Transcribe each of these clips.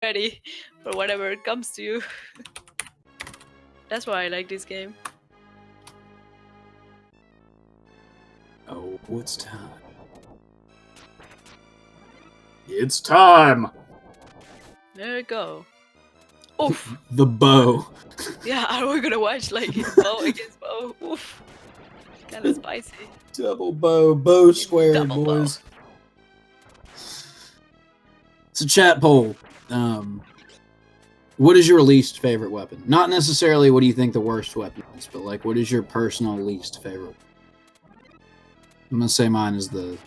ready for whatever comes to you. That's why I like this game. Oh, it's time. It's time! There we go. Oof! The bow. Yeah, are we gonna watch like bow against bow? Oof! Kinda spicy. Double bow. Bow squared, Double bow. boys. It's a chat poll. What is your least favorite weapon? Not necessarily what do you think the worst weapon is, but like what is your personal least favorite? I'm gonna say mine's the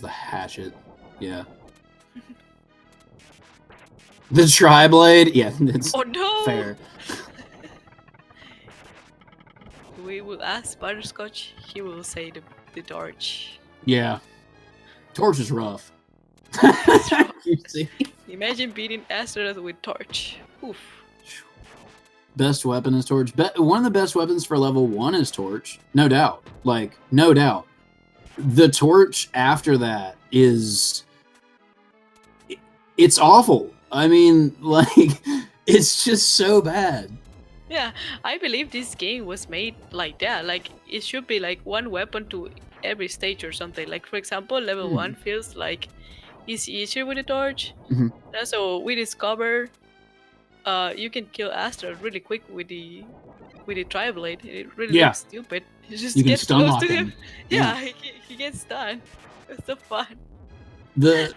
hatchet. Yeah. The tri-blade? Yeah, it's fair. We will ask Butterscotch, he will say the torch. Yeah. Torch is rough. You see? Imagine beating Astaroth with torch. Oof. Best weapon is torch. One of the best weapons for level 1 is torch. No doubt. Like, no doubt. The torch after that is... It's awful. I mean, like, it's just so bad. Yeah, I believe this game was made like that. Like, it should be like one weapon to every stage or something. Like, for example, level 1 feels like it's easier with a torch. So we discover you can kill Astaroth really quick with the tri-blade. It really looks stupid. You just get close to him. Yeah, he gets stunned. It's so fun. The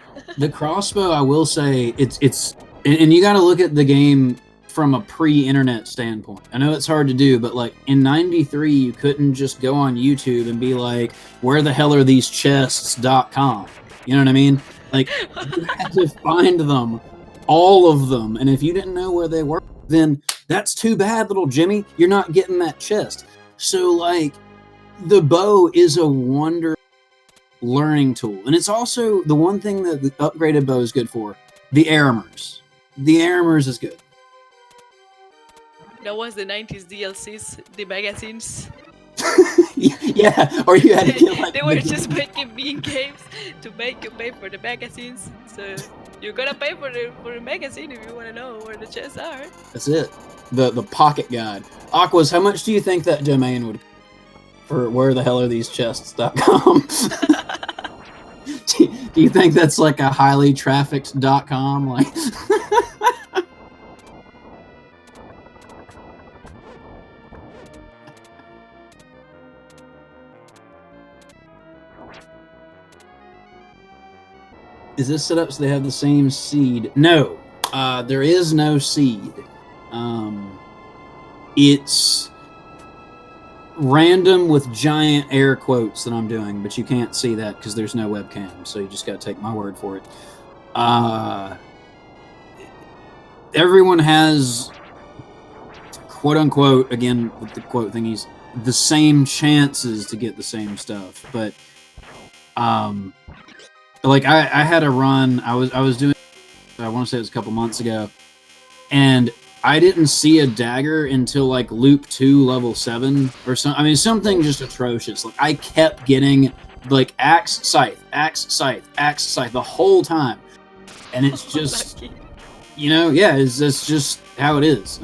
crossbow, I will say, it's and you got to look at the game from a pre-internet standpoint. I know it's hard to do, but like in '93, you couldn't just go on YouTube and be like, "Where the hell are these chests.com?" You know what I mean? Like, you had to find them, all of them, and if you didn't know where they were, then that's too bad, little Jimmy. You're not getting that chest. So, like, the bow is a wonder learning tool, and it's also the one thing that the upgraded bow is good for. The Aramers. The Aramers is good. That was the 90s DLCs, the magazines. Yeah, or you had to get like... They were just making mean games to make you pay for the magazines. So you're gonna pay for the magazine if you want to know where the chests are. That's it. The pocket guide. Aquas, how much do you think that domain would... for where the hell are these chests.com? Do you think that's like a highly trafficked.com? Like... Is this set up so they have the same seed? No, there is no seed. It's random with giant air quotes that I'm doing, but you can't see that because there's no webcam, so you just got to take my word for it. Everyone has, quote unquote, again with the quote thingies, the same chances to get the same stuff, but like I had a run. I was doing. I want to say it was a couple months ago, and I didn't see a dagger until like loop 2, level 7, or something. I mean, something just atrocious. Like I kept getting like axe, scythe, the whole time, and it's just, you know, yeah, it's just how it is.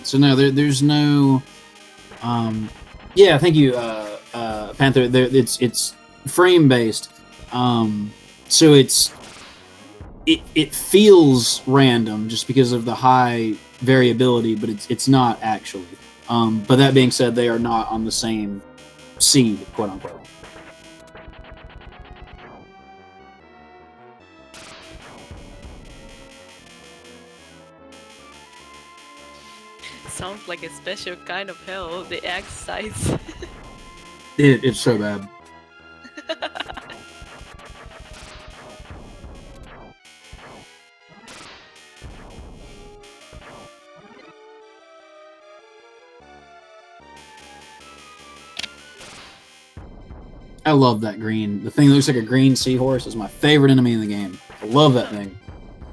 So no, there's no. Yeah, thank you, Panther. It's frame based. So it feels random just because of the high variability, but it's not actually. But that being said, they are not on the same seed, quote unquote. Sounds like a special kind of hell, the axe size. It's so bad. I love that green. The thing that looks like a green seahorse is my favorite enemy in the game. I love that thing.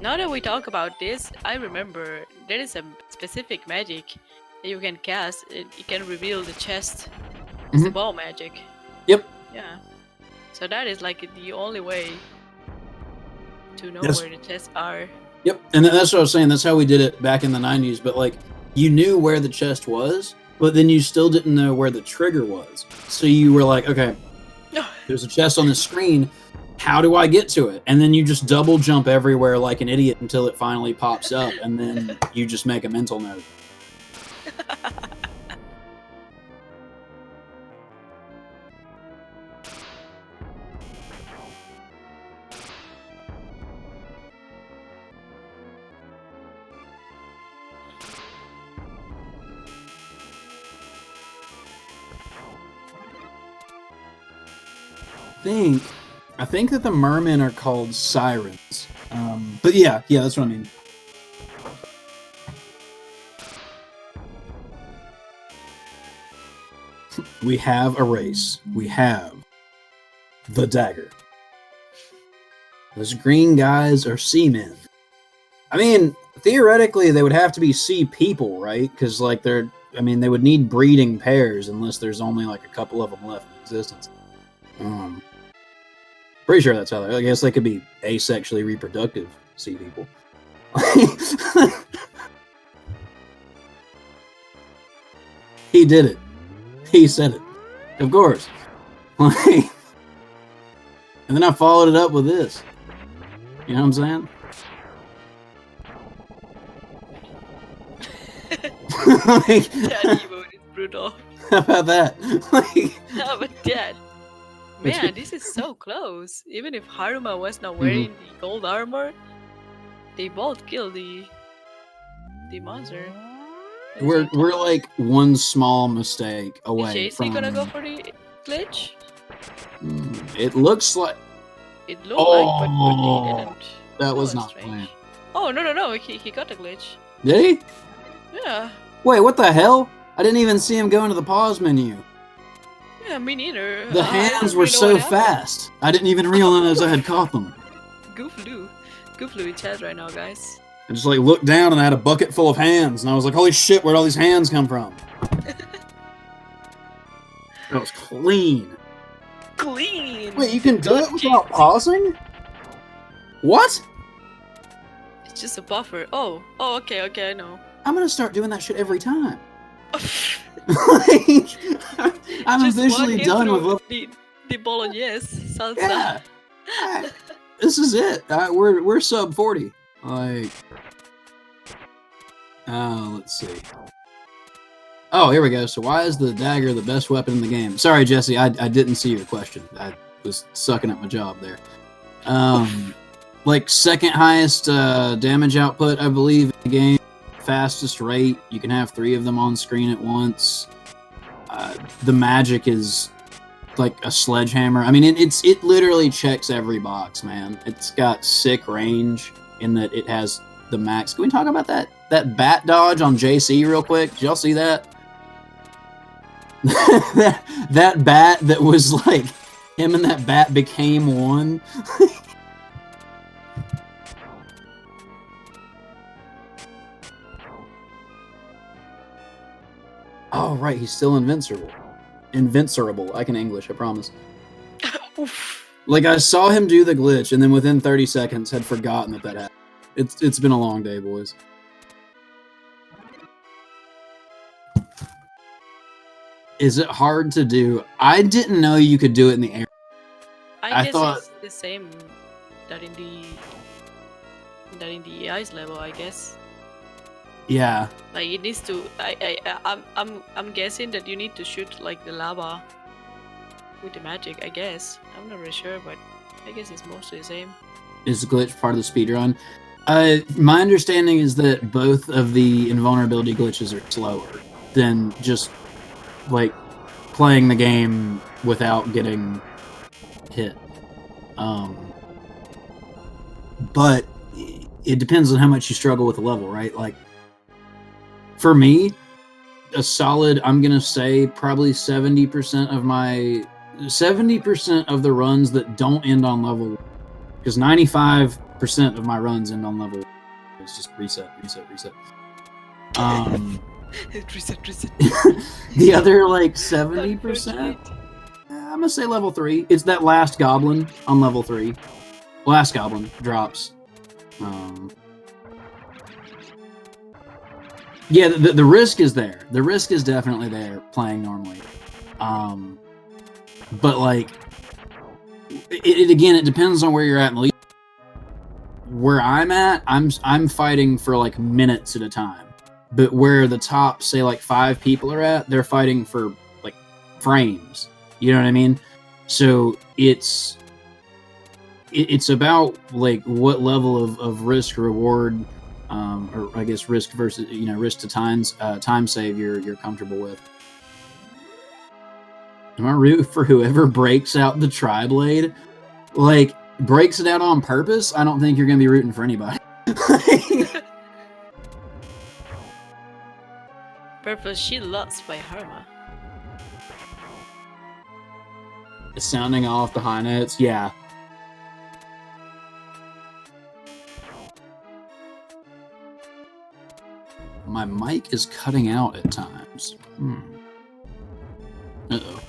Now that we talk about this, I remember there is a specific magic that you can cast. It can reveal the chest. It's a ball magic. Yep. Yeah. So that is like the only way to know That's where the chests are. Yep, and that's what I was saying. That's how we did it back in the 90s. But like, you knew where the chest was, but then you still didn't know where the trigger was. So you were like, okay, there's a chest on the screen. How do I get to it? And then you just double jump everywhere like an idiot until it finally pops up, and then you just make a mental note. I think that the mermen are called sirens. But yeah, that's what I mean. We have a race. We have the dagger. Those green guys are seamen. I mean, theoretically, they would have to be sea people, right? Because like they would need breeding pairs unless there's only like a couple of them left in existence. Pretty sure that's how I guess they could be asexually reproductive sea people. He did it. He said it. Of course. And then I followed it up with this. You know what I'm saying? That emote is brutal. How about that? How about that? Man, this is so close. Even if Haruma was not wearing the gold armor, they both killed the monster. We're like one small mistake away Is from. JC gonna go for the glitch? It looks like. It looked like, but he didn't. That was not planned. Oh no! He got a glitch. Did he? Yeah. Wait, what the hell? I didn't even see him go into the pause menu. Yeah, me neither. The hands were so fast. I didn't even realize I had caught them. Gooflu in chat right now, guys. I just like looked down and I had a bucket full of hands, and I was like, "Holy shit! Where'd all these hands come from?" That was clean. Clean. Wait, you can do it without pausing? What? It's just a buffer. Oh, okay, I know. I'm gonna start doing that shit every time. I'm just officially done with the bolognese salsa. Yeah. This is it. We're sub 40. Like, let's see. Oh, here we go. So why is the dagger the best weapon in the game? Sorry, Jesse, I didn't see your question. I was sucking at my job there. Like second highest damage output, I believe, in the game. Fastest rate. You can have 3 of them on screen at once. The magic is like a sledgehammer. I mean, it literally checks every box, man. It's got sick range in that it has the max. Can we talk about that bat dodge on JC real quick? Did y'all see that? that bat that was like him and that bat became one. Oh right, he's still invincible. Invincible. I can English, I promise. Like I saw him do the glitch, and then within 30 seconds had forgotten that happened. It's been a long day, boys. Is it hard to do? I didn't know you could do it in the air. I thought it's the same that in the ice level, I guess. Yeah. Like it needs to. I'm guessing that you need to shoot like the lava with the magic. I guess I'm not really sure, but I guess it's mostly the same. Is the glitch part of the speedrun? My understanding is that both of the invulnerability glitches are slower than just like playing the game without getting hit. But it depends on how much you struggle with the level, right? Like for me, a solid, I'm gonna say probably 70% of the runs that don't end on level 1, because 95% of my runs end on level 1. It's just reset. Reset. The other like 70%, I'm gonna say level 3. It's that last goblin on level 3. Last Goblin drops. Yeah, the risk is there. The risk is definitely there playing normally. But like, it again, it depends on where you're at in the league. Where I'm at, I'm fighting for like minutes at a time. But where the top, say like 5 people are at, they're fighting for like frames. You know what I mean? So it's about like what level of risk reward, or I guess risk versus risk to time save you're comfortable with. Am I root for whoever breaks out the tri-blade? Like, breaks it out on purpose? I don't think you're gonna be rooting for anybody. Purple, she lost by haruma. Sounding off the high notes, yeah. My mic is cutting out at times. Uh-oh.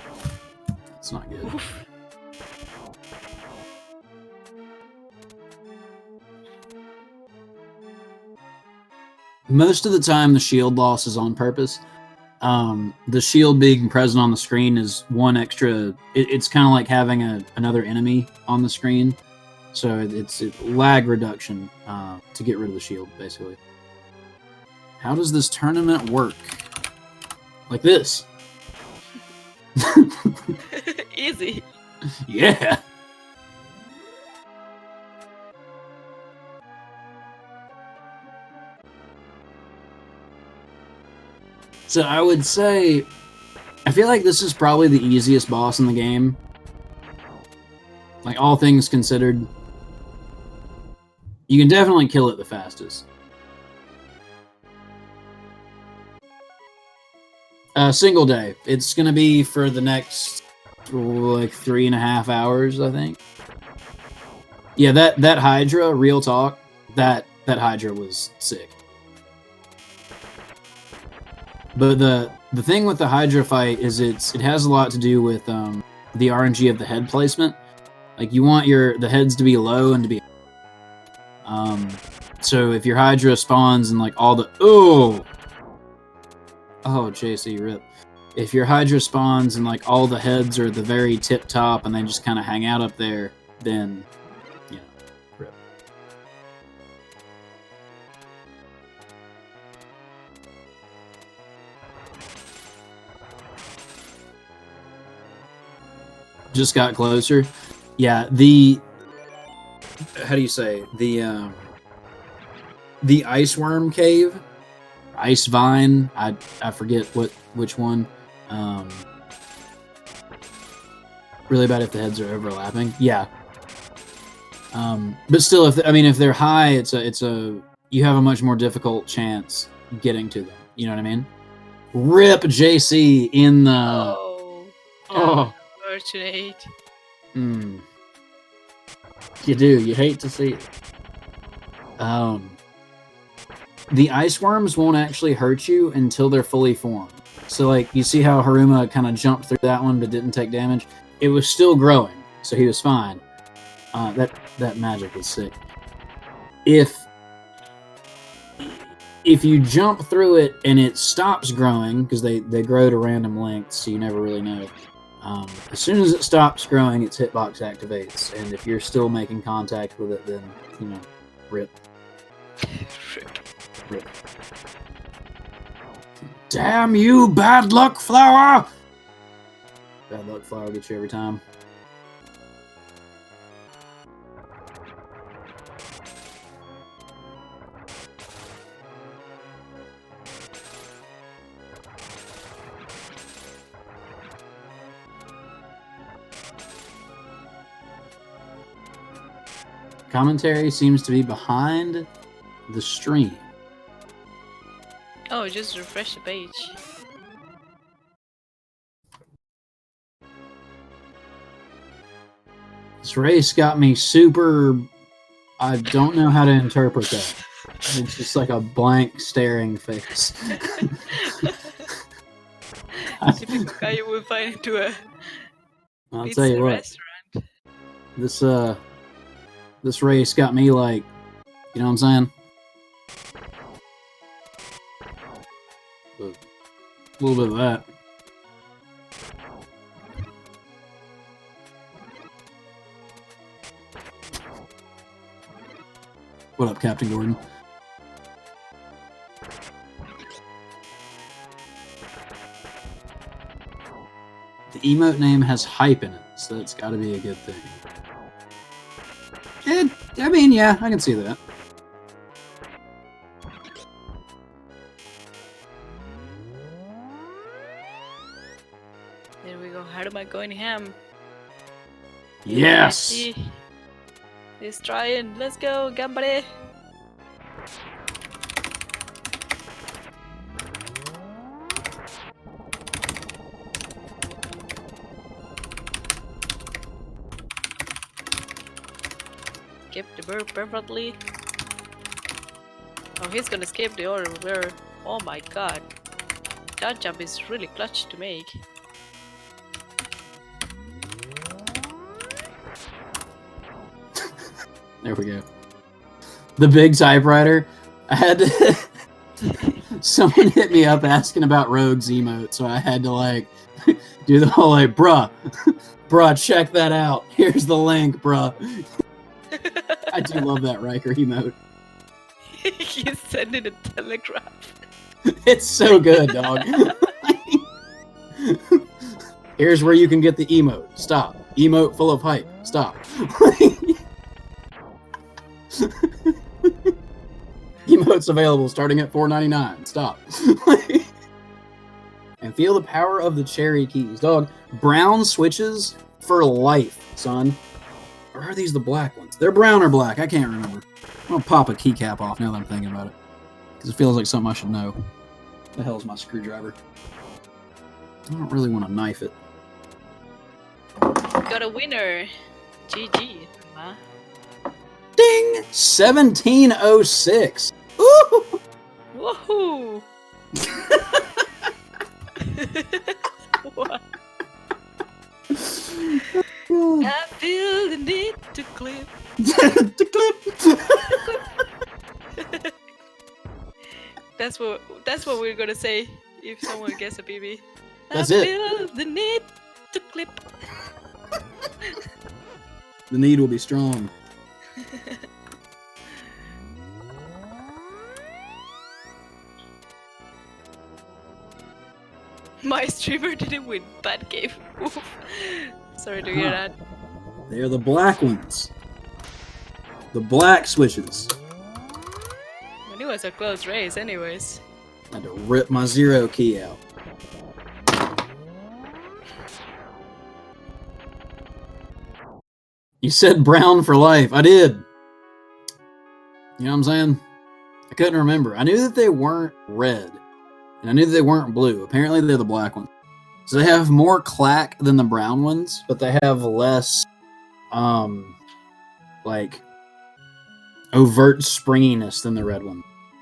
That's not good. Oof. Most of the time, the shield loss is on purpose. The shield being present on the screen is one extra. It's kind of like having another enemy on the screen. So it's lag reduction to get rid of the shield, basically. How does this tournament work? Like this. Easy. Yeah. So I would say, I feel like this is probably the easiest boss in the game. Like, all things considered. You can definitely kill it the fastest. Single day. It's going to be for the next, like, 3.5 hours, I think. Yeah, that Hydra, real talk, that Hydra was sick. But the thing with the Hydra fight is it has a lot to do with the RNG of the head placement. Like, you want the heads to be low and to be... So if your Hydra spawns and like all the... Oh, JC, rip. If your Hydra spawns and like all the heads are at the very tip top and they just kind of hang out up there, then, rip. Just got closer. Yeah, how do you say, the ice worm cave, ice vine, I forget which one. Really bad if the heads are overlapping. Yeah. But still, if they're high, it's a you have a much more difficult chance getting to them. You know what I mean? Rip JC in the... Oh. Unfortunate. You do. You hate to see it. The ice worms won't actually hurt you until they're fully formed. So, like, you see how Haruma kind of jumped through that one but didn't take damage? It was still growing, so he was fine. That magic was sick. If you jump through it and it stops growing, because they grow to random lengths, so you never really know. As soon as it stops growing, its hitbox activates, and if you're still making contact with it, then, rip. Rip. Damn you, bad luck flower! Bad luck flower gets you every time. Commentary seems to be behind the stream. Oh, just refresh the page. This race got me super... I don't know how to interpret that. It's just like a blank staring face. Typical guy you will find into a I'll tell you what. restaurant. This This race got me like, you know what I'm saying? A little bit of that. What up, Captain Gordon? The emote name has hype in it, so that's got to be a good thing. I mean, yeah, I can see that. There we go. Haruma going ham. Yes! He's trying. Let's go, gambare. Skip the bird perfectly. Oh, he's gonna skip the other bird. Oh my god. That jump is really clutch to make. There we go. The big typewriter. I had to... Someone hit me up asking about Rogue's emote, so I had to, like, do the whole, like, bruh, check that out. Here's the link, bruh. I do love that Riker emote. He's sending a telegraph. It's so good, dog. Here's where you can get the emote. Stop. Emote full of hype. Stop. Emotes available starting at $4.99. Stop. And feel the power of the cherry keys. Dog, brown switches for life, son. Or are these the black ones? They're brown or black. I can't remember. I'm going to pop a keycap off now that I'm thinking about it. Because it feels like something I should know. The hell's my screwdriver? I don't really want to knife it. Got a winner. GG. Huh? Ding! 1706. Ooh! Woohoo! What? I feel the need to clip. To clip. That's what we're gonna say if someone gets a BB. That's I it. feel the need to clip. The need will be strong. My streamer didn't win. Bad game. Oof. Sorry to hear that. They are the black ones. The black switches. I knew it was a close race anyways. I had to rip my 0 key out. You said brown for life. I did. You know what I'm saying? I couldn't remember. I knew that they weren't red. And I knew that they weren't blue. Apparently they're the black ones. So they have more clack than the brown ones, but they have less, like, overt springiness than the red one.